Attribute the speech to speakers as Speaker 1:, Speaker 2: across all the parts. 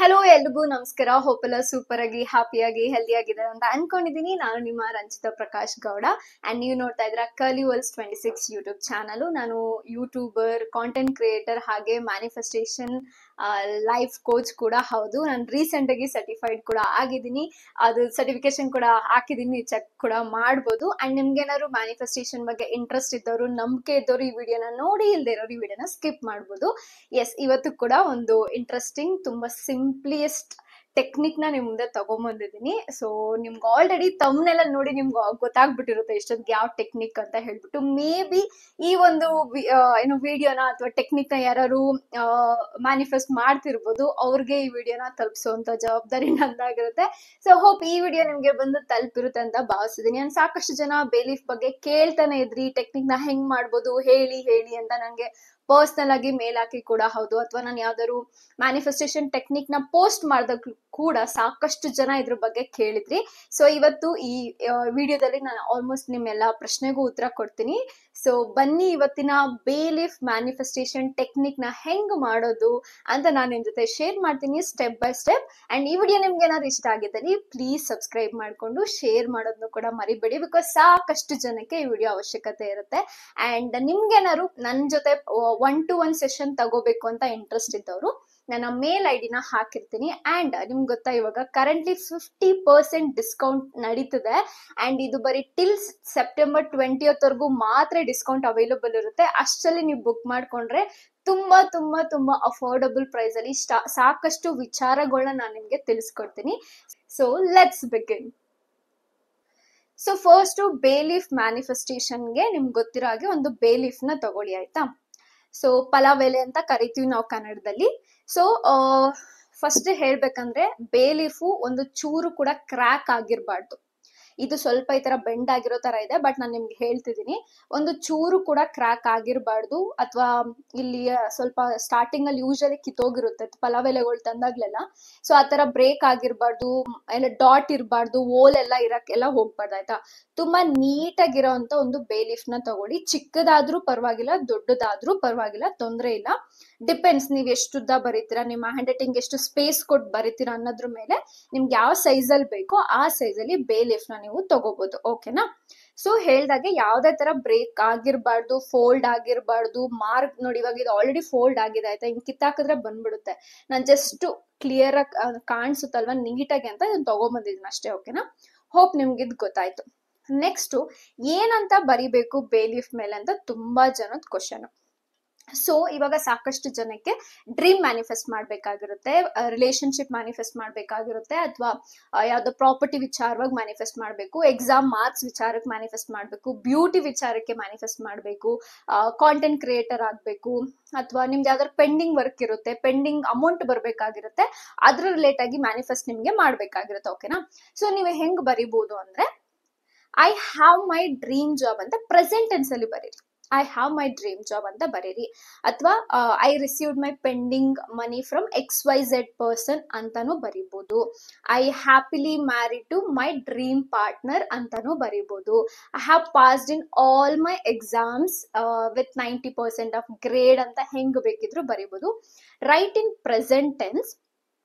Speaker 1: Hello ಎಲ್ರಿಗೂ ನಮಸ್ಕಾರ. Hope ಎಲ್ಲ ಸೂಪರ್ ಆಗಿ ಹ್ಯಾಪಿಯಾಗಿ ಹೆಲ್ದಿ ಆಗಿದ್ದಾರೆ ಅಂತ ಅನ್ಕೊಂಡಿದೀನಿ. ನಾನು ನಿಮ್ಮ ರಂಜಿತಾ ಪ್ರಕಾಶ್ ಗೌಡ ಅಂಡ್ ನೀವು ನೋಡ್ತಾ ಇದ್ರ ಕರ್ಲಿ ವರ್ಲ್ಸ್ 26 ಯೂಟ್ಯೂಬ್ ಚಾನಲ್. ನಾನು ಯೂಟ್ಯೂಬರ್, ಕಾಂಟೆಂಟ್ ಕ್ರಿಯೇಟರ್ ಹಾಗೆ ಮ್ಯಾನಿಫೆಸ್ಟೇಷನ್ ಲೈಫ್ ಕೋಚ್ ಕೂಡ ಹೌದು. ನಾನು ರೀಸೆಂಟ್ ಆಗಿ ಸರ್ಟಿಫೈಡ್ ಕೂಡ ಆಗಿದ್ದೀನಿ. ಅದು ಸರ್ಟಿಫಿಕೇಶನ್ ಕೂಡ ಹಾಕಿದೀನಿ, ಚೆಕ್ ಕೂಡ ಮಾಡ್ಬೋದು. ಅಂಡ್ ನಿಮ್ಗೆ ಏನಾದ್ರು ಮ್ಯಾನಿಫೆಸ್ಟೇಷನ್ ಬಗ್ಗೆ ಇಂಟ್ರೆಸ್ಟ್ ಇದ್ದವರು, ನಂಬಿಕೆ ಇದ್ದವರು ಈ ವಿಡಿಯೋನ ನೋಡಿ, ಇಲ್ದೇ ಇರೋರು ಈ ವಿಡಿಯೋನ ಸ್ಕಿಪ್ ಮಾಡ್ಬೋದು. ಎಸ್, ಇವತ್ತು ಕೂಡ ಒಂದು ಇಂಟ್ರೆಸ್ಟಿಂಗ್, ತುಂಬಾ ಸಿಂಪ್ಲಿಯಸ್ಟ್ ಟೆಕ್ನಿಕ್ ನ ನಿಮ್ ಮುಂದೆ ತಗೊಂಡ್ಬಂದಿದ್ದೀನಿ. ಸೊ ನಿಮ್ಗೆ ಆಲ್ರೆಡಿ ತಮ್ನೆಲ್ಲ ನೋಡಿ ನಿಮ್ಗೆ ಗೊತ್ತಾಗ್ಬಿಟ್ಟಿರುತ್ತೆ ಇಷ್ಟೊತ್ತಿಗೆ ಯಾವ ಟೆಕ್ನಿಕ್ ಅಂತ ಹೇಳ್ಬಿಟ್ಟು. ಮೇ ಬಿ ಈ ಒಂದು ಏನು ವಿಡಿಯೋನ ಅಥವಾ ಟೆಕ್ನಿಕ್ ನ ಯಾರು ಮ್ಯಾನಿಫೆಸ್ಟ್ ಮಾಡ್ತಿರ್ಬೋದು, ಅವ್ರಿಗೆ ಈ ವಿಡಿಯೋನ ತಲುಪಿಸುವಂತ ಜವಾಬ್ದಾರಿ ನಂದಾಗಿರುತ್ತೆ. ಸೊ ಹೋಪ್ ಈ ವಿಡಿಯೋ ನಿಮ್ಗೆ ಬಂದು ತಲುಪಿರುತ್ತೆ ಅಂತ ಭಾವಿಸಿದೀನಿ. ನಾನು ಸಾಕಷ್ಟು ಜನ ಬೇಲೀಫ್ ಬಗ್ಗೆ ಕೇಳ್ತಾನೆ ಇದ್ರಿ, ಟೆಕ್ನಿಕ್ ನ ಹೆಂಗ್ ಮಾಡ್ಬೋದು ಹೇಳಿ ಹೇಳಿ ಅಂತ ನಂಗೆ ಪರ್ಸನಲ್ ಆಗಿ ಮೇಲ್ ಹಾಕಿ ಕೂಡ ಹೌದು, ಅಥವಾ ನಾನು ಯಾವ್ದಾದ್ರು ಮ್ಯಾನಿಫೆಸ್ಟೇಷನ್ ಟೆಕ್ನಿಕ್ ನ ಪೋಸ್ಟ್ ಮಾಡಿದಾಗ ಕೂಡ ಸಾಕಷ್ಟು ಜನ ಇದ್ರ ಬಗ್ಗೆ ಕೇಳಿದ್ರಿ. ಸೊ ಇವತ್ತು ಈ ವಿಡಿಯೋದಲ್ಲಿ ನಾನು ಆಲ್ಮೋಸ್ಟ್ ನಿಮ್ಮೆಲ್ಲ ಪ್ರಶ್ನೆಗೂ ಉತ್ತರ ಕೊಡ್ತೀನಿ. ಸೊ ಬನ್ನಿ, ಇವತ್ತಿನ ಬೇಲೀಫ್ ಮ್ಯಾನಿಫೆಸ್ಟೇಷನ್ ಟೆಕ್ನಿಕ್ ನ ಹೆಂಗ್ ಮಾಡೋದು ಅಂತ ನಾನು ನಿಮ್ ಜೊತೆ ಶೇರ್ ಮಾಡ್ತೀನಿ ಸ್ಟೆಪ್ ಬೈ ಸ್ಟೆಪ್. ಅಂಡ್ ಈ ವಿಡಿಯೋ ನಿಮ್ಗೆ ಏನಾದ್ರು ಇಷ್ಟ ಆಗಿದ್ದಲ್ಲಿ ಪ್ಲೀಸ್ ಸಬ್ಸ್ಕ್ರೈಬ್ ಮಾಡ್ಕೊಂಡು ಶೇರ್ ಮಾಡೋದನ್ನು ಕೂಡ ಮರಿಬೇಡಿ, ಬಿಕಾಸ್ ಸಾಕಷ್ಟು ಜನಕ್ಕೆ ಈ ವಿಡಿಯೋ ಅವಶ್ಯಕತೆ ಇರುತ್ತೆ. ಅಂಡ್ ನಿಮ್ಗೇನಾದ್ರು ನನ್ನ ಜೊತೆ 1-to-1 ಸೆಷನ್ ತಗೋಬೇಕು ಅಂತ ಇಂಟ್ರೆಸ್ಟ್ ಇದ್ದವರು ನನ್ನ ಮೇಲ್ ಐಡಿನ ಹಾಕಿರ್ತೀನಿ. ಅಂಡ್ ನಿಮ್ಗೆ ಗೊತ್ತಾ, ಇವಾಗ ಕರೆಂಟ್ಲಿ 50% ಡಿಸ್ಕೌಂಟ್ ನಡೀತಿದೆ. ಅಂಡ್ ಇದು ಬರೀ ಟಿಲ್ ಸೆಪ್ಟೆಂಬರ್ 20th ವರೆಗೂ ಮಾತ್ರ ಡಿಸ್ಕೌಂಟ್ ಅವೈಲಬಲ್ ಇರುತ್ತೆ. ಅಷ್ಟರಲ್ಲಿ ನೀವು ಬುಕ್ ಮಾಡ್ಕೊಂಡ್ರೆ ತುಂಬಾ ತುಂಬಾ ತುಂಬಾ ಅಫೋರ್ಡಬಲ್ ಪ್ರೈಸ್ ಅಲ್ಲಿ ಸಾಕಷ್ಟು ವಿಚಾರಗಳನ್ನ ನಾನು ನಿಮ್ಗೆ ತಿಳಿಸ್ಕೊಡ್ತೀನಿ. So let's begin. So first belief ಮ್ಯಾನಿಫೆಸ್ಟೇಷನ್ಗೆ ನಿಮ್ಗೆ ಗೊತ್ತಿರೋ ಹಾಗೆ ಒಂದು ಬೇಲೀಫ್ ನ ತಗೊಳ್ಳಿ, ಆಯ್ತಾ. ಸೊ ಪಲಾವೆಲೆ ಅಂತ ಕರಿತೀವಿ ನಾವು ಕನ್ನಡದಲ್ಲಿ. ಸೊ ಫಸ್ಟ್ ಹೇಳ್ಬೇಕಂದ್ರೆ ಬೇಲೀಫು ಒಂದು ಚೂರು ಕೂಡ ಕ್ರ್ಯಾಕ್ ಆಗಿರ್ಬಾರ್ದು. ಇದು ಸ್ವಲ್ಪ ಈ ತರ ಬೆಂಡ್ ಆಗಿರೋ ತರ ಇದೆ, ಬಟ್ ನಾನು ನಿಮ್ಗೆ ಹೇಳ್ತಿದ್ದೀನಿ, ಒಂದು ಚೂರು ಕೂಡ ಕ್ರ್ಯಾಕ್ ಆಗಿರ್ಬಾರ್ದು. ಅಥವಾ ಇಲ್ಲಿ ಸ್ವಲ್ಪ ಸ್ಟಾರ್ಟಿಂಗ್ ಅಲ್ಲಿ ಯೂಶಲಿ ಕಿತ್ತೋಗಿರುತ್ತೆ ಪಲಾವೆಲೆಗಳು ತಂದಾಗ್ಲೆಲ್ಲ. ಸೊ ಆತರ ಬ್ರೇಕ್ ಆಗಿರ್ಬಾರ್ದು, ಎಲ್ಲ ಡಾಟ್ ಇರಬಾರ್ದು, ಓಲ್ ಎಲ್ಲ ಇರಕ್ಕೆಲ್ಲ ಹೋಗ್ಬಾರ್ದು, ಆಯ್ತಾ. ತುಂಬಾ ನೀಟಾಗಿರೋ ಅಂತ ಒಂದು ಬೇಲೀಫ್ ನ ತಗೊಳ್ಳಿ. ಚಿಕ್ಕದಾದ್ರೂ ಪರವಾಗಿಲ್ಲ, ದೊಡ್ಡದಾದ್ರೂ ಪರವಾಗಿಲ್ಲ, ತೊಂದ್ರೆ ಇಲ್ಲ. ಡಿಪೆಂಡ್ಸ್, ನೀವ್ ಎಷ್ಟು ಉದ್ದ ಬರೀತೀರಾ, ನಿಮ್ಮ ಹ್ಯಾಂಡ್ ರೈಟಿಂಗ್ ಎಷ್ಟು ಸ್ಪೇಸ್ ಕೊಟ್ಟು ಬರೀತೀರಾ ಅನ್ನೋದ್ರ ಮೇಲೆ ನಿಮ್ಗೆ ಯಾವ ಸೈಜ್ ಅಲ್ಲಿ ಬೇಕೋ ಆ ಸೈಜ್ ಅಲ್ಲಿ ಬೇಲೀಫ್ ನ ನೀವು ತಗೋಬಹುದು, ಓಕೆನಾ. ಸೊ ಹೇಳ್ದಾಗೆ ಯಾವ್ದೇ ತರ ಬ್ರೇಕ್ ಆಗಿರ್ಬಾರ್ದು, ಫೋಲ್ಡ್ ಆಗಿರ್ಬಾರ್ದು. ಮಾರ್ಕ್ ನೋಡಿ, ಇವಾಗ ಇದು ಆಲ್ರೆಡಿ ಫೋಲ್ಡ್ ಆಗಿದೆ, ಆಯ್ತಾ. ಹಿಂಗ್ ಕಿತ್ತಾಕಿದ್ರೆ ಬಂದ್ಬಿಡುತ್ತೆ. ನಾನ್ ಜಸ್ಟ್ ಕ್ಲಿಯರ್ ಆಗಿ ಕಾಣಿಸುತ್ತಲ್ವಾ ನೀಟಾಗಿ ಅಂತ ಇದನ್ನ ತಗೊಂಡ್ಬಂದಿದ್ದೀನಿ ಅಷ್ಟೇ, ಓಕೆನಾ. ಹೋಪ್ ನಿಮ್ಗೆ ಇದು ಗೊತ್ತಾಯ್ತು. ನೆಕ್ಸ್ಟ್ ಏನಂತ ಬರಿಬೇಕು ಬೇಲೀಫ್ ಮೇಲೆ ಅಂತ ತುಂಬಾ ಜನದ ಕ್ವಶನ್. ಸೊ ಇವಾಗ ಸಾಕಷ್ಟು ಜನಕ್ಕೆ ಡ್ರೀಮ್ ಮ್ಯಾನಿಫೆಸ್ಟ್ ಮಾಡ್ಬೇಕಾಗಿರುತ್ತೆ, ರಿಲೇಶನ್ಶಿಪ್ ಮ್ಯಾನಿಫೆಸ್ಟ್ ಮಾಡ್ಬೇಕಾಗಿರುತ್ತೆ, ಅಥವಾ ಯಾವ್ದೋ ಪ್ರಾಪರ್ಟಿ ವಿಚಾರವಾಗಿ ಮ್ಯಾನಿಫೆಸ್ಟ್ ಮಾಡ್ಬೇಕು, ಎಕ್ಸಾಮ್ ಮಾರ್ಕ್ಸ್ ವಿಚಾರಕ್ಕೆ ಮ್ಯಾನಿಫೆಸ್ಟ್ ಮಾಡ್ಬೇಕು, ಬ್ಯೂಟಿ ವಿಚಾರಕ್ಕೆ ಮ್ಯಾನಿಫೆಸ್ಟ್ ಮಾಡ್ಬೇಕು, ಕಾಂಟೆಂಟ್ ಕ್ರಿಯೇಟರ್ ಆಗ್ಬೇಕು, ಅಥವಾ ನಿಮ್ದು ಯಾವ್ದಾದ್ರು ಪೆಂಡಿಂಗ್ ವರ್ಕ್ ಇರುತ್ತೆ, ಪೆಂಡಿಂಗ್ ಅಮೌಂಟ್ ಬರ್ಬೇಕಾಗಿರುತ್ತೆ, ಅದ್ರ ರಿಲೇಟ್ ಆಗಿ ಮ್ಯಾನಿಫೆಸ್ಟ್ ನಿಮ್ಗೆ ಮಾಡ್ಬೇಕಾಗಿರುತ್ತೆ, ಓಕೆನಾ. ಸೊ ನೀವು ಹೆಂಗ್ ಬರಿಬಹುದು ಅಂದ್ರೆ, I have my dream job ಅಂತ ಪ್ರೆಸೆಂಟ್ ಟೆನ್ಸ್ ಅಲ್ಲಿ ಬರೀರಿ. I have my dream job ಅಂತ ಬರೀರಿ. ಅಥವಾ I received my pending money from XYZ person ಅಂತಾನು ಬರಿಬಹುದು. I happily married to my dream partner ಅಂತಾನು ಬರಿಬಹುದು. I have passed in all my exams with 90% of grade ಅಂತ ಹೆಂಗ್ ಬೇಕಿದ್ರು ಬರಿಬಹುದು. Write in present tense.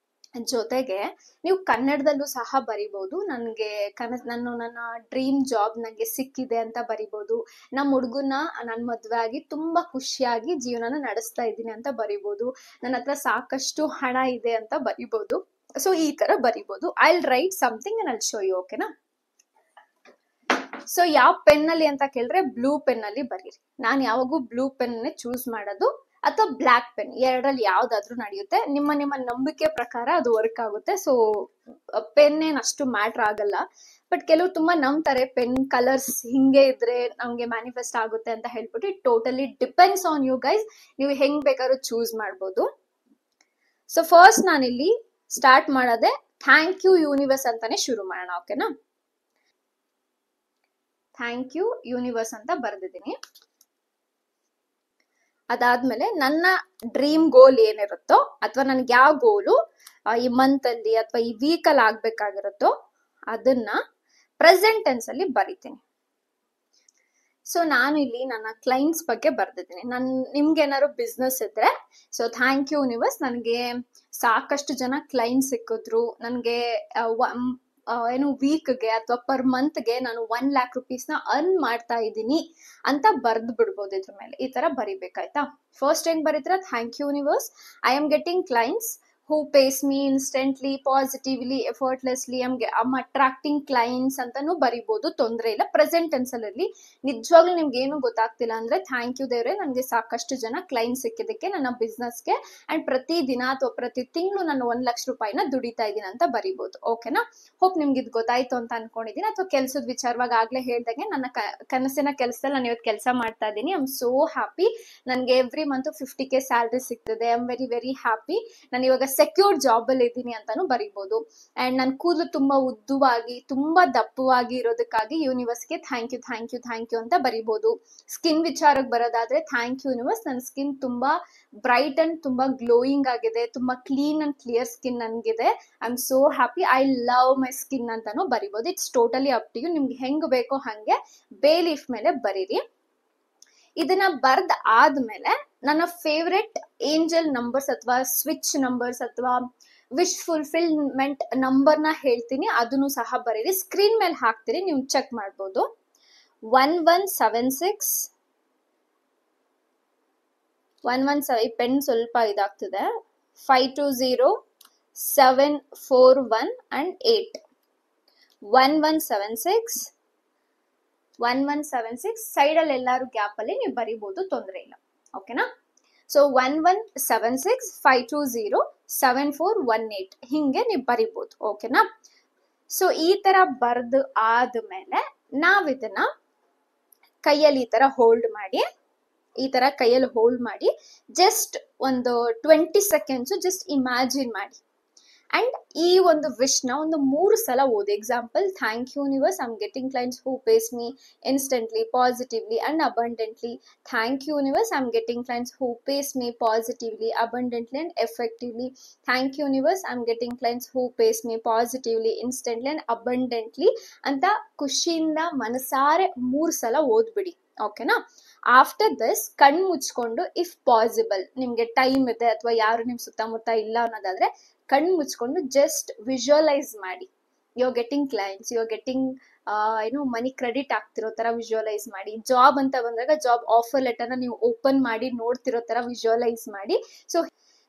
Speaker 1: ಜೊತೆಗೆ ನೀವು ಕನ್ನಡದಲ್ಲೂ ಸಹ ಬರಿಬಹುದು. ನನ್ನ ಡ್ರೀಮ್ ಜಾಬ್ ನಂಗೆ ಸಿಕ್ಕಿದೆ ಅಂತ ಬರಿಬಹುದು. ನಮ್ಮ ಹುಡುಗನ ನಾನು ಮದ್ವೆ ಆಗಿ ತುಂಬಾ ಖುಷಿಯಾಗಿ ಜೀವನನ ನಡೆಸ್ತಾ ಇದ್ದೀನಿ ಅಂತ ಬರಿಬಹುದು. ನನ್ನ ಹತ್ರ ಸಾಕಷ್ಟು ಹಣ ಇದೆ ಅಂತ ಬರಿಬಹುದು. ಸೊ ಈ ತರ ಬರಿಬಹುದು. I will write something and I will show you, ಓಕೆನಾ. ಸೊ ಯಾವ ಪೆನ್ ಅಲ್ಲಿ ಅಂತ ಕೇಳಿದ್ರೆ ಬ್ಲೂ ಪೆನ್ ಅಲ್ಲಿ ಬರೀರಿ. ನಾನು ಯಾವಾಗೂ ಬ್ಲೂ ಪೆನ್ ಚೂಸ್ ಮಾಡೋದು, ಅಥವಾ ಬ್ಲಾಕ್ ಪೆನ್, ಎರಡರಲ್ಲಿ ಯಾವ್ದಾದ್ರು ನಡೆಯುತ್ತೆ. ನಿಮ್ಮ ನಂಬಿಕೆ ಪ್ರಕಾರ ಅದು ವರ್ಕ್ ಆಗುತ್ತೆ. ಸೊ ಪೆನ್ ಏನ್ ಅಷ್ಟು ಮ್ಯಾಟ್ರ್ ಆಗಲ್ಲ. ಬಟ್ ಕೆಲವು ತುಂಬಾ ನಂಬ್ತಾರೆ ಪೆನ್ ಕಲರ್ಸ್ ಹಿಂಗೆ ಇದ್ರೆ ನಮ್ಗೆ ಮ್ಯಾನಿಫೆಸ್ಟ್ ಆಗುತ್ತೆ ಅಂತ ಹೇಳ್ಬಿಟ್ಟು. It totally depends on you guys. ನೀವು ಹೆಂಗ್ ಬೇಕಾದ್ರೂ ಚೂಸ್ ಮಾಡ್ಬೋದು. ಸೊ ಫಸ್ಟ್ ನಾನಿಲ್ಲಿ ಸ್ಟಾರ್ಟ್ ಮಾಡೋದೆ ಥ್ಯಾಂಕ್ ಯು ಯೂನಿವರ್ಸ್ ಅಂತಾನೆ ಶುರು ಮಾಡೋಣ, ಓಕೆನಾ. ಥ್ಯಾಂಕ್ ಯು ಯೂನಿವರ್ಸ್ ಅಂತ ಬರ್ದಿದ್ದೀನಿ. ಅದಾದ್ಮೇಲೆ ನನ್ನ ಡ್ರೀಮ್ ಗೋಲ್ ಏನಿರುತ್ತೋ, ಅಥವಾ ನನ್ಗೆ ಯಾವ ಗೋಲು ಈ ಮಂತ್ ಅಲ್ಲಿ ಅಥವಾ ಈ ವೀಕ್ ಅಲ್ಲಿ ಆಗ್ಬೇಕಾಗಿರುತ್ತೋ ಅದನ್ನ ಪ್ರೆಸೆಂಟ್ ಟೆನ್ಸ್ ಅಲ್ಲಿ ಬರಿತೀನಿ. ಸೊ ನಾನು ಇಲ್ಲಿ ನನ್ನ ಕ್ಲೈಂಟ್ಸ್ ಬಗ್ಗೆ ಬರ್ದಿದ್ದೀನಿ. ನಿಮ್ಗೆ ಏನಾದ್ರು ಬಿಸ್ನೆಸ್ ಇದ್ರೆ, ಸೊ ಥ್ಯಾಂಕ್ ಯು ಯೂನಿವರ್ಸ್, ನನಗೆ ಸಾಕಷ್ಟು ಜನ ಕ್ಲೈಂಟ್ ಸಿಕ್ಕಿದ್ರು ನನಗೆ. ಏನು ವೀಕ್ಗೆ ಅಥವಾ ಪರ್ ಮಂತ್ಗೆ ನಾನು 1 lakh rupeesನ ಅರ್ನ್ ಮಾಡ್ತಾ ಇದ್ದೀನಿ ಅಂತ ಬರ್ದು ಬಿಡ್ಬೋದು ಇದ್ರ ಮೇಲೆ. ಈ ತರ ಬರಿಬೇಕಾಯ್ತಾ. ಫಸ್ಟ್ ಏನ್ ಬರೀತೀರಾ, thank you universe, I am getting clients who pays me instantly, positively, effortlessly, I'm attracting clients ಅಂತಾನು ಬರಿಬಹುದು, ತೊಂದ್ರೆ ಇಲ್ಲ. ಪ್ರೆಸೆಂಟ್ ಟೆನ್ಸ್ ಅಲ್ಲಿ ಇರ್ಲಿ. ನಿಜವಾಗ್ಲೂ ನಿಮ್ಗೆ ಏನು ಗೊತ್ತಾಗ್ತಿಲ್ಲ ಅಂದ್ರೆ ಥ್ಯಾಂಕ್ ಯು ದೇವ್ರೆ, ನನಗೆ ಸಾಕಷ್ಟು ಜನ ಕ್ಲೈಂಟ್ ಸಿಕ್ಕಿದಕ್ಕೆ ನನ್ನ ಬಿಸ್ನೆಸ್ಗೆ, ಅಂಡ್ ಪ್ರತಿ ದಿನ ಅಥವಾ ಪ್ರತಿ ತಿಂಗಳು ನಾನು 1 ಲಕ್ಷ ರೂಪಾಯಿನ ದುಡಿತಾ ಇದ್ದೀನಿ ಅಂತ ಬರಿಬಹುದು. ಓಕೆನಾ. ಹೋಪ್ ನಿಮ್ಗೆ ಇದು ಗೊತ್ತಾಯ್ತು ಅಂತ ಅನ್ಕೊಂಡಿದೀನಿ. ಅಥವಾ ಕೆಲ್ಸದ ವಿಚಾರವಾಗಿ ಆಗ್ಲೇ ಹೇಳ್ದಂಗೆ ನನ್ನ ಕನಸಿನ ಕೆಲಸದಲ್ಲಿ ನಾನು ಇವತ್ತು ಕೆಲಸ ಮಾಡ್ತಾ ಇದ್ದೀನಿ. I am so happy. ನನಗೆ ಎವ್ರಿ ಮಂತ್ 50K ಸ್ಯಾಲ್ರಿ ಸಿಗ್ತದೆ. I am very very happy. ನಾನು ಇವಾಗ ಸೆಕ್ಯೂರ್ಡ್ ಜಾಬ್ ಅಲ್ಲಿ ಇದ್ದೀನಿ ಅಂತಾನು ಬರಿಬಹುದು. ಅಂಡ್ ನನ್ನ ಕೂದಲು ತುಂಬಾ ಉದ್ದವಾಗಿ ತುಂಬಾ ದಪ್ಪವಾಗಿ ಇರೋದಕ್ಕಾಗಿ ಯೂನಿವರ್ಸ್ಗೆ thank you thank you thank you ಅಂತ ಬರಿಬಹುದು. ಸ್ಕಿನ್ ವಿಚಾರಕ್ಕೆ ಬರೋದಾದ್ರೆ ಥ್ಯಾಂಕ್ ಯು ಯೂನಿವರ್ಸ್, ನನ್ನ ಸ್ಕಿನ್ ತುಂಬಾ ಬ್ರೈಟ್ ಅಂಡ್ ತುಂಬಾ ಗ್ಲೋಯಿಂಗ್ ಆಗಿದೆ, ತುಂಬಾ ಕ್ಲೀನ್ ಅಂಡ್ ಕ್ಲಿಯರ್ ಸ್ಕಿನ್ ನನ್ಗಿದೆ. I am so happy, I love my skin ಅಂತಾನು ಬರಿಬಹುದು. It's totally up to you, ನಿಮ್ಗೆ ಹೆಂಗ್ ಬೇಕೋ ಹಂಗೆ ಬೇ ಲೀಫ್ ಮೇಲೆ ಬರೀರಿ. ಇದನ್ನ ಬರ್ದ್ ಆದ್ಮೇಲೆ ನನ್ನ ಫೇವ್ರೆಟ್ ಏಂಜಲ್ ನಂಬರ್ಸ್ ಅಥವಾ ಸ್ವಿಚ್ ನಂಬರ್ಸ್ ಅಥವಾ ವಿಶ್ ಫುಲ್ಫಿಲ್ಮೆಂಟ್ ನಂಬರ್ನ ಹೇಳ್ತೀನಿ, ಅದನ್ನು ಸಹ ಬರೀರಿ. ಸ್ಕ್ರೀನ್ ಮೇಲೆ ಹಾಕ್ತೀರಿ, ನೀವು ಚೆಕ್ ಮಾಡ್ಬೋದು. 1176 117, ಪೆನ್ ಸ್ವಲ್ಪ ಇದಾಗ್ತದೆ. 520 741 and 8. 1176 1176 ಸೈಡ್ ಅಲ್ಲಿ ಎಲ್ಲಾರು ಗ್ಯಾಪ್ ಅಲ್ಲಿ ನೀವು ಬರಿಬಹುದು, ತೊಂದರೆ ಇಲ್ಲ. ಓಕೆನಾ. ಸೊ 1176 520 7418 ಹಿಂಗೆ ನೀವು ಬರಿಬಹುದು. ಓಕೆನಾ. ಸೊ ಈ ತರ ಬರ್ದು ಆದ್ಮೇಲೆ ನಾವಿದನ್ನ ಕೈಯಲ್ಲಿ ಈ ತರ ಹೋಲ್ಡ್ ಮಾಡಿ, ಈ ತರ ಕೈಯಲ್ಲಿ ಹೋಲ್ಡ್ ಮಾಡಿ ಜಸ್ಟ್ ಒಂದು 20 seconds ಜಸ್ಟ್ ಇಮ್ಯಾಜಿನ್ ಮಾಡಿ. ಅಂಡ್ ಈ ಒಂದು ವಿಶ್ ನ ಒಂದು 3 ಸಲ ಓದಿ. Example, thank you universe, I am getting clients who pays me instantly, positively and abundantly. Thank you universe, I am getting clients who pays me positively, abundantly and effectively. Thank you universe, I am getting clients who pays me positively, instantly and abundantly ಅಂತ ಖುಷಿಯಿಂದ ಮನಸಾರೆ 3 ಸಲ ಓದ್ಬಿಡಿ. ಓಕೆನಾ. After this ಕಣ್ ಮುಚ್ಕೊಂಡು, if possible ನಿಮ್ಗೆ time ಇದೆ ಅಥವಾ ಯಾರು ನಿಮ್ ಸುತ್ತಮುತ್ತ ಇಲ್ಲ ಅನ್ನೋದಾದ್ರೆ ಕಣ್ ಮುಚ್ಕೊಂಡು ಜಸ್ಟ್ ವಿಜುವಲೈಸ್ ಮಾಡಿ. You are getting clients, you are getting ಏನು ಮನಿ ಕ್ರೆಡಿಟ್ ಆಗ್ತಿರೋ ತರ ವಿಜುವಲೈಸ್ ಮಾಡಿ. ಜಾಬ್ ಅಂತ ಬಂದಾಗ ಜಾಬ್ ಆಫರ್ ಲೆಟರ್ನ ನೀವು ಓಪನ್ ಮಾಡಿ ನೋಡ್ತಿರೋ ತರ ವಿಜುವಲೈಸ್ ಮಾಡಿ.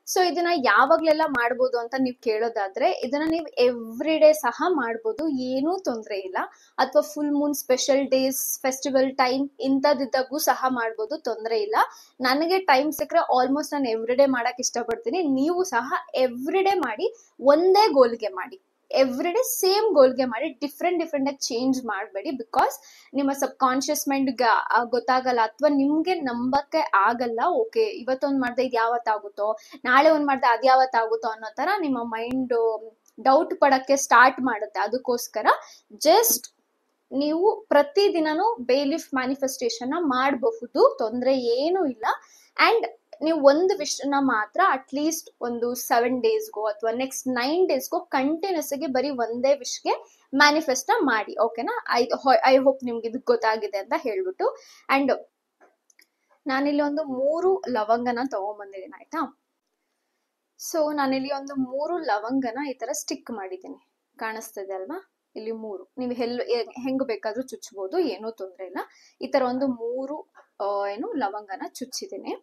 Speaker 1: ಸೊ ಇದನ್ನ ಯಾವಾಗ್ಲೆಲ್ಲ ಮಾಡ್ಬೋದು ಅಂತ ನೀವು ಕೇಳೋದಾದ್ರೆ, ಇದನ್ನ ನೀವು ಎವ್ರಿ ಡೇ ಸಹ ಮಾಡ್ಬೋದು, ಏನೂ ತೊಂದರೆ ಇಲ್ಲ. ಅಥವಾ full moon, special days, festival time ಇಂಥದ್ದಿದ್ದಾಗೂ ಸಹ ಮಾಡ್ಬೋದು, ತೊಂದರೆ ಇಲ್ಲ. ನನಗೆ ಟೈಮ್ ಸಿಕ್ಕರೆ ಆಲ್ಮೋಸ್ಟ್ ನಾನು ಎವ್ರಿ ಡೇ ಮಾಡಕ್ ಇಷ್ಟಪಡ್ತೀನಿ. ನೀವು ಸಹ ಎವ್ರಿ ಡೇ ಮಾಡಿ, ಒಂದೇ ಗೋಲ್ಗೆ ಮಾಡಿ. ಎವ್ರಿ ಡೇ ಸೇಮ್ ಗೋಲ್ಗೆ ಮಾಡಿ, ಡಿಫ್ರೆಂಟ್ ಆಗಿ ಚೇಂಜ್ ಮಾಡಬೇಡಿ. ಬಿಕಾಸ್ ನಿಮ್ಮ ಸಬ್ ಕಾನ್ಶಿಯಸ್ ಮೈಂಡ್ ಗೊತ್ತಾಗಲ್ಲ ಅಥವಾ ನಿಮ್ಗೆ ನಂಬಕ್ಕೆ ಆಗಲ್ಲ. ಓಕೆ, ಇವತ್ತೊಂದ್ ಮಾಡ್ದೆ ಇದು ಯಾವತ್ತಾಗುತ್ತೋ, ನಾಳೆ ಒಂದ್ ಮಾಡ್ದೆ ಅದ್ ಯಾವತ್ತಾಗುತ್ತೋ ಅನ್ನೋ ತರ ನಿಮ್ಮ ಮೈಂಡ್ ಡೌಟ್ ಪಡಕ್ಕೆ ಸ್ಟಾರ್ಟ್ ಮಾಡುತ್ತೆ. ಅದಕ್ಕೋಸ್ಕರ ಜಸ್ಟ್ ನೀವು ಪ್ರತಿದಿನನೂ ಬೇಲಿಫ್ ಮ್ಯಾನಿಫೆಸ್ಟೇಷನ್ ಮಾಡಬಹುದು, ತೊಂದರೆ ಏನೂ ಇಲ್ಲ. ಅಂಡ್ ನೀವು ಒಂದು ವಿಶ್ನ ಮಾತ್ರ ಅಟ್ಲೀಸ್ಟ್ ಒಂದು 7 daysಗೋ ಅಥವಾ ನೆಕ್ಸ್ಟ್ 9 daysಗೋ ಕಂಟಿನ್ಯೂಸ್ ಆಗಿ ಬರೀ ಒಂದೇ ವಿಶ್ಗೆ ಮ್ಯಾನಿಫೆಸ್ಟ್ ಮಾಡಿ. ಓಕೆನಾ. ಐ ಹೋಪ್ ನಿಮ್ಗೆ ಇದು ಗೊತ್ತಾಗಿದೆ ಅಂತ ಹೇಳ್ಬಿಟ್ಟು. ಅಂಡ್ ನಾನಿಲ್ಲಿ ಒಂದು 3 ಲವಂಗನ ತಗೊಂಡ್ಬಂದಿದ್ದೀನಿ, ಆಯ್ತಾ. ಸೊ ನಾನಿಲ್ಲಿ ಒಂದು 3 ಲವಂಗನ ಈ ತರ ಸ್ಟಿಕ್ ಮಾಡಿದ್ದೀನಿ, ಕಾಣಿಸ್ತದೆ ಅಲ್ವಾ. ಇಲ್ಲಿ 3 ನೀವು ಹೆಂಗ್ ಬೇಕಾದ್ರೂ ಚುಚ್ಚಬಹುದು, ಏನೂ ತೊಂದರೆ ಇಲ್ಲ. ಈ ತರ ಒಂದು 3 ಲವಂಗನ ಚುಚ್ಚಿದ್ದೀನಿ.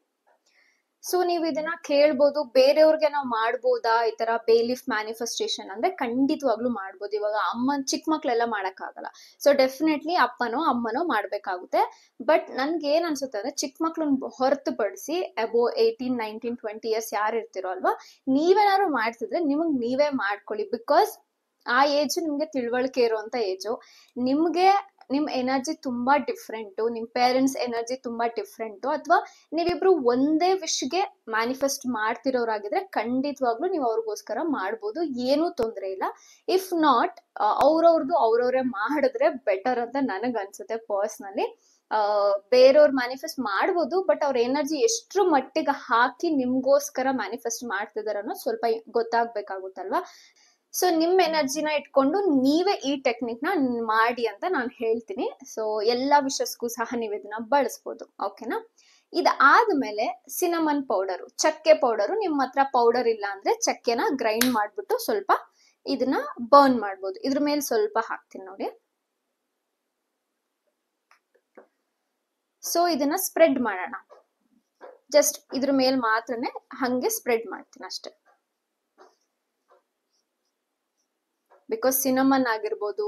Speaker 1: ಸೊ ನೀವು ಇದನ್ನ ಕೇಳ್ಬೋದು, ಬೇರೆಯವ್ರಿಗೆ ನಾವು ಮಾಡ್ಬೋದಾ ಈ ತರ ಬೇಲಿಫ್ ಮ್ಯಾನಿಫೆಸ್ಟೇಷನ್ ಅಂದ್ರೆ? ಖಂಡಿತವಾಗ್ಲೂ ಮಾಡ್ಬೋದು. ಇವಾಗ ಚಿಕ್ಕ ಮಕ್ಳೆಲ್ಲ ಮಾಡಕ್ಕಾಗಲ್ಲ. ಸೊ ಡೆಫಿನೆಟ್ಲಿ ಅಪ್ಪನೋ ಅಮ್ಮನೋ ಮಾಡ್ಬೇಕಾಗುತ್ತೆ. ಬಟ್ ನನ್ಗೆ ಏನ್ ಅನ್ಸುತ್ತೆ ಅಂದ್ರೆ, ಚಿಕ್ಕ ಮಕ್ಳನ್ನ ಹೊರತುಪಡಿಸಿ ಅಬೋ 18, 19, 20 years ಯಾರು ಇರ್ತಿರೋ ಅಲ್ವಾ, ನೀವೇನಾದ್ರು ಮಾಡ್ತಿದ್ರೆ ನಿಮಗ್ ನೀವೇ ಮಾಡ್ಕೊಳ್ಳಿ. ಬಿಕಾಸ್ ಆ ಏಜ್ ನಿಮ್ಗೆ ತಿಳುವಳಿಕೆ ಇರುವಂತ ಏಜು. ನಿಮ್ ಎನರ್ಜಿ ತುಂಬಾ ಡಿಫ್ರೆಂಟು, ನಿಮ್ ಪೇರೆಂಟ್ಸ್ ಎನರ್ಜಿ ತುಂಬಾ ಡಿಫ್ರೆಂಟು. ಅಥವಾ ನೀವಿಬ್ರು ಒಂದೇ ವಿಶ್ಗೆ ಮ್ಯಾನಿಫೆಸ್ಟ್ ಮಾಡ್ತಿರೋರಾಗಿದ್ರೆ ಖಂಡಿತವಾಗ್ಲೂ ನೀವು ಅವ್ರಿಗೋಸ್ಕರ ಮಾಡ್ಬೋದು, ಏನೂ ತೊಂದರೆ ಇಲ್ಲ. ಇಫ್ ನಾಟ್, ಅವ್ರವ್ರೇ ಮಾಡಿದ್ರೆ ಬೆಟರ್ ಅಂತ ನನಗ್ ಅನ್ಸುತ್ತೆ ಪರ್ಸ್ನಲಿ. ಬೇರೆಯವ್ರ ಮ್ಯಾನಿಫೆಸ್ಟ್ ಮಾಡ್ಬೋದು, ಬಟ್ ಅವ್ರ ಎನರ್ಜಿ ಎಷ್ಟ್ರ ಮಟ್ಟಿಗೆ ಹಾಕಿ ನಿಮ್ಗೋಸ್ಕರ ಮ್ಯಾನಿಫೆಸ್ಟ್ ಮಾಡ್ತಿದಾರ ಅನ್ನೋದು ಸ್ವಲ್ಪ ಗೊತ್ತಾಗ್ಬೇಕಾಗುತ್ತಲ್ವಾ. ಸೊ ನಿಮ್ ಎನರ್ಜಿನ ಇಟ್ಕೊಂಡು ನೀವೇ ಈ ಟೆಕ್ನಿಕ್ ನ ಮಾಡಿ ಅಂತ ನಾನು ಹೇಳ್ತೀನಿ. ಸೊ ಎಲ್ಲಾ ವಿಷಸ್ಗೂ ಸಹ ನೀವು ಇದನ್ನ ಬಳಸ್ಬೋದು. ಓಕೆನಾ. ಇದಾದ್ಮೇಲೆ ಸಿನಮನ್ ಪೌಡರು, ಚಕ್ಕೆ ಪೌಡರು. ನಿಮ್ಮ ಹತ್ರ ಪೌಡರ್ ಇಲ್ಲ ಅಂದ್ರೆ ಚಕ್ಕೆನ ಗ್ರೈಂಡ್ ಮಾಡ್ಬಿಟ್ಟು ಸ್ವಲ್ಪ ಇದನ್ನ ಬರ್ನ್ ಮಾಡ್ಬೋದು. ಇದ್ರ ಮೇಲೆ ಸ್ವಲ್ಪ ಹಾಕ್ತೀನಿ ನೋಡಿ. ಸೊ ಇದನ್ನ ಸ್ಪ್ರೆಡ್ ಮಾಡೋಣ. ಜಸ್ಟ್ ಇದ್ರ ಮೇಲೆ ಮಾತ್ರನೇ ಹಂಗೆ ಸ್ಪ್ರೆಡ್ ಮಾಡ್ತೀನಿ ಅಷ್ಟೆ. ಬಿಕಾಸ್ ಸಿನಮನ್ ಆಗಿರ್ಬೋದು,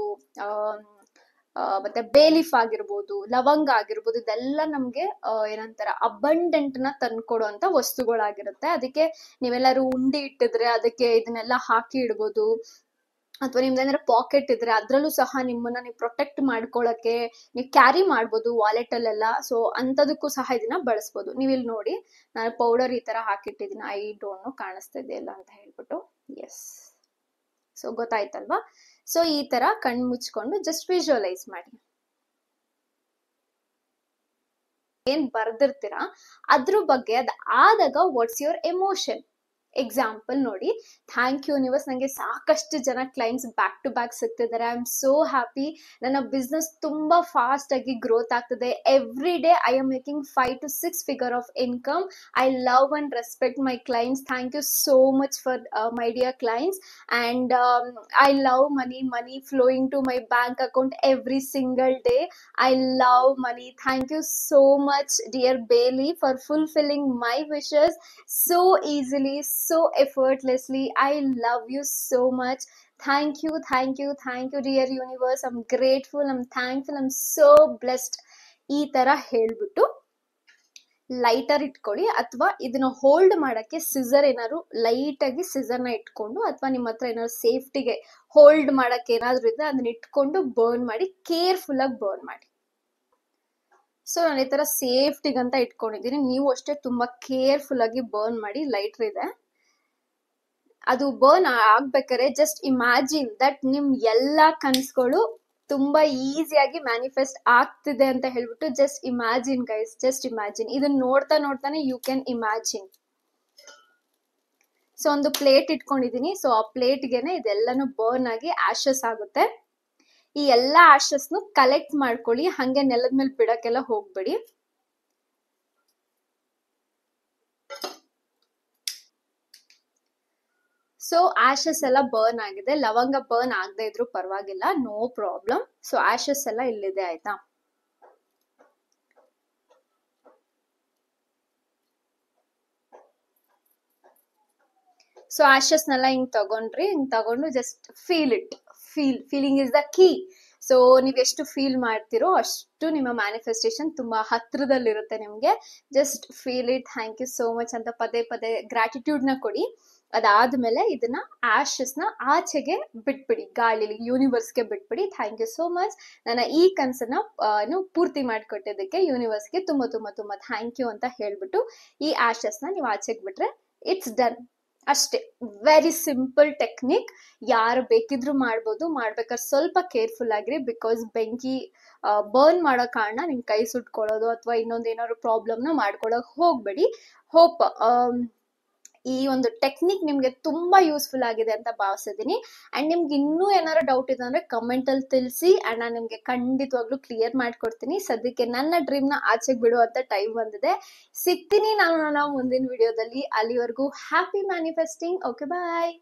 Speaker 1: ಮತ್ತೆ ಬೇಲೀಫ್ ಆಗಿರ್ಬೋದು, ಲವಂಗ ಆಗಿರ್ಬೋದು, ಇದೆಲ್ಲ ನಮ್ಗೆ ಏನಂತಾರ ಅಬಂಡೆಂಟ್ ನ ತಂದ್ಕೊಡುವಂತ ವಸ್ತುಗಳಾಗಿರುತ್ತೆ. ಅದಕ್ಕೆ ನೀವೆಲ್ಲರೂ ಉಂಡಿ ಇಟ್ಟಿದ್ರೆ ಅದಕ್ಕೆ ಇದನ್ನೆಲ್ಲ ಹಾಕಿ ಇಡ್ಬೋದು. ಅಥವಾ ನಿಮ್ದೇನಾದ್ರೆ ಪಾಕೆಟ್ ಇದ್ರೆ ಅದ್ರಲ್ಲೂ ಸಹ ನಿಮ್ಮನ್ನ ನೀವು ಪ್ರೊಟೆಕ್ಟ್ ಮಾಡ್ಕೊಳಕ್ಕೆ ನೀವು ಕ್ಯಾರಿ ಮಾಡ್ಬೋದು ವಾಲೆಟ್ ಅಲ್ಲೆಲ್ಲ. ಸೊ ಅಂತದಕ್ಕೂ ಸಹ ಇದನ್ನ ಬಳಸ್ಬೋದು. ನೀವು ಇಲ್ಲಿ ನೋಡಿ, ನಾನು ಪೌಡರ್ ಈ ತರ ಹಾಕಿಟ್ಟಿದ್ದೀನಿ. ಐ ಡೋಂಟ್ ನೋ ಕಾಣಿಸ್ತಾ ಇದೆಯಲ್ಲ ಅಂತ ಹೇಳ್ಬಿಟ್ಟು. S, so ಗೊತ್ತಾಯ್ತಲ್ವಾ? ಸೊ ಈ ತರ ಕಣ್ ಮುಚ್ಕೊಂಡು ಜಸ್ಟ್ ವಿಜುವಲೈಸ್ ಮಾಡಿ. ಏನ್ ಬರ್ದಿರ್ತೀರಾ ಅದ್ರ ಬಗ್ಗೆ ಅದ್ ಆದಾಗ ವಾಟ್ಸ್ ಯುವರ್ ಎಮೋಷನ್. ಎಕ್ಸಾಂಪಲ್ ನೋಡಿ, ಥ್ಯಾಂಕ್ ಯು ಯೂನಿವರ್ಸ್, ನಂಗೆ ಸಾಕಷ್ಟು ಜನ ಕ್ಲೈಂಟ್ಸ್ ಬ್ಯಾಕ್ ಟು ಬ್ಯಾಕ್ ಸಿಗ್ತಿದ್ದಾರೆ. I am so happy. ನನ್ನ ಬಿಸ್ನೆಸ್ ತುಂಬಾ ಫಾಸ್ಟ್ ಆಗಿ ಗ್ರೋತ್ ಆಗ್ತದೆ. Every day I am making 5 to 6 figure of income. I love and respect my clients. Thank you so much for my dear clients. And I love money flowing to my bank account every single day. I love money. Thank you so much, dear Bailey, for fulfilling my wishes so easily, so effortlessly. I love you so much. Thank you, dear universe. I'm grateful, I'm thankful, I'm so blessed. ಈ ತರ ಹೇಳ್ಬಿಟ್ಟು lighter ಇಟ್ಕೊಳ್ಳಿ, ಅಥವಾ ಇದನ್ನ hold ಮಾಡಕ್ಕೆ scissor ಏನಾದ್ರು light ಆಗಿ ಸಿಸರ್ನ ಇಟ್ಕೊಂಡು, ಅಥವಾ ನಿಮ್ಮ ಹತ್ರ ಏನಾದ್ರು ಸೇಫ್ಟಿಗೆ ಹೋಲ್ಡ್ ಮಾಡಕ್ಕೆ ಏನಾದ್ರು ಇದ್ರೆ ಅದನ್ನ ಇಟ್ಕೊಂಡು ಬರ್ನ್ ಮಾಡಿ, ಕೇರ್ಫುಲ್ ಆಗಿ ಬರ್ನ್ ಮಾಡಿ. ಸೊ ನಾನು ಈ ತರ ಸೇಫ್ಟಿಗಂತ ಇಟ್ಕೊಂಡಿದ್ದೀನಿ. ನೀವು ಅಷ್ಟೇ ತುಂಬಾ ಕೇರ್ಫುಲ್ ಆಗಿ ಬರ್ನ್ ಮಾಡಿ. ಲೈಟರ್ ಇದೆ, ಅದು ಬರ್ನ್ ಆಗ್ಬೇಕಾದ್ರೆ ಜಸ್ಟ್ ಇಮ್ಯಾಜಿನ್ ದಟ್ ನಿಮ್ ಎಲ್ಲಾ ಕನ್ಸ್ಗಳು ತುಂಬಾ ಈಸಿಯಾಗಿ ಮ್ಯಾನಿಫೆಸ್ಟ್ ಆಗ್ತಿದೆ ಅಂತ ಹೇಳ್ಬಿಟ್ಟು just imagine guys, just imagine. ಇದನ್ನ ನೋಡ್ತಾನೆ ಯು ಕ್ಯಾನ್ ಇಮ್ಯಾಜಿನ್. ಸೊ ಒಂದು ಪ್ಲೇಟ್ ಇಟ್ಕೊಂಡಿದೀನಿ. ಸೊ ಆ ಪ್ಲೇಟ್ಗೆನೆ ಇದೆಲ್ಲಾನು ಬರ್ನ್ ಆಗಿ ಆಶಸ್ ಆಗುತ್ತೆ. ಈ ಎಲ್ಲಾ ಆಶಸ್ನು ಕಲೆಕ್ಟ್ ಮಾಡ್ಕೊಳ್ಳಿ, ಹಂಗೆ ನೆಲದ ಮೇಲೆ ಬಿಡಕ್ಕೆಲ್ಲ ಹೋಗ್ಬೇಡಿ. ಸೊ ಆಶಸ್ ಎಲ್ಲ ಬರ್ನ್ ಆಗಿದೆ. ಲವಂಗ ಬರ್ನ್ ಆಗದೆ ಇದ್ರು ಪರವಾಗಿಲ್ಲ, ನೋ ಪ್ರಾಬ್ಲಮ್. ಸೊ ಆಶಸ್ ಎಲ್ಲ ಇಲ್ಲಿದೆ, ಆಯ್ತಾ? ಸೊ ಆಶಸ್ನೆಲ್ಲ ಹಿಂಗ್ ತಗೊಂಡು just feel it. Feeling is the key. So ನೀವ್ ಎಷ್ಟು ಫೀಲ್ ಮಾಡ್ತಿರೋ ಅಷ್ಟು ನಿಮ್ಮ ಮ್ಯಾನಿಫೆಸ್ಟೇಷನ್ ತುಂಬಾ ಹತ್ರದಲ್ಲಿರುತ್ತೆ ನಿಮ್ಗೆ. Just feel it. Thank you so much ಅಂತ ಪದೇ ಪದೇ ಗ್ರಾಟಿಟ್ಯೂಡ್ ನ ಕೊಡಿ. ಅದಾದ್ಮೇಲೆ ಇದನ್ನ ಆಶಸ್ ನ ಆಚೆಗೆ ಬಿಟ್ಬಿಡಿ, ಗಾಳಿಲಿ, ಯೂನಿವರ್ಸ್ಗೆ ಬಿಟ್ಬಿಡಿ. Thank you so much. ನನ್ನ ಈ ಕನ್ಸನ್ನ ಪೂರ್ತಿ ಮಾಡ್ಕೊಟ್ಟಿದ್ದಕ್ಕೆ ಯೂನಿವರ್ಸ್ಗೆ ತುಂಬಾ ತುಂಬಾ ತುಂಬಾ ಥ್ಯಾಂಕ್ ಯು ಅಂತ ಹೇಳ್ಬಿಟ್ಟು ಈ ಆಶಸ್ ನ ನೀವು ಆಚೆಗೆ ಬಿಟ್ರೆ ಇಟ್ಸ್ ಡನ್. ಅಷ್ಟೇ, ವೆರಿ ಸಿಂಪಲ್ ಟೆಕ್ನಿಕ್. ಯಾರು ಬೇಕಿದ್ರು ಮಾಡ್ಬೋದು. ಮಾಡ್ಬೇಕಾದ್ರೆ ಸ್ವಲ್ಪ ಕೇರ್ಫುಲ್ ಆಗಿರಿ, ಬಿಕಾಸ್ ಬೆಂಕಿ ಬರ್ನ್ ಮಾಡೋ ಕಾರಣ ನಿಮ್ ಕೈ ಸುಟ್ಕೊಳ್ಳೋದು ಅಥವಾ ಇನ್ನೊಂದ್ ಏನಾದ್ರು ಪ್ರಾಬ್ಲಮ್ನ ಮಾಡ್ಕೊಳಕ್ ಹೋಗ್ಬೇಡಿ. ಹೋಪ್ ಈ ಒಂದು ಟೆಕ್ನಿಕ್ ನಿಮ್ಗೆ ತುಂಬಾ ಯೂಸ್ಫುಲ್ ಆಗಿದೆ ಅಂತ ಭಾವಿಸಿದೀನಿ. ಅಂಡ್ ನಿಮ್ಗೆ ಇನ್ನೂ ಏನಾದ್ರು ಡೌಟ್ ಇದೆ ಅಂದ್ರೆ ಕಮೆಂಟ್ ಅಲ್ಲಿ ತಿಳಿಸಿ, ಅಂಡ್ ನಾನು ನಿಮ್ಗೆ ಖಂಡಿತವಾಗ್ಲೂ ಕ್ಲಿಯರ್ ಮಾಡ್ಕೊಡ್ತೀನಿ. ಸದ್ಯಕ್ಕೆ ನನ್ನ ಡ್ರೀಮ್ ನ ಆಚೆಗೆ ಬಿಡುವಂತ ಟೈಮ್ ಬಂದಿದೆ. ಸಿಗ್ತೀನಿ ನಾನು ಮುಂದಿನ ವಿಡಿಯೋದಲ್ಲಿ. ಅಲ್ಲಿವರೆಗೂ ಹ್ಯಾಪಿ ಮ್ಯಾನಿಫೆಸ್ಟಿಂಗ್. ಓಕೆ, ಬಾಯ್.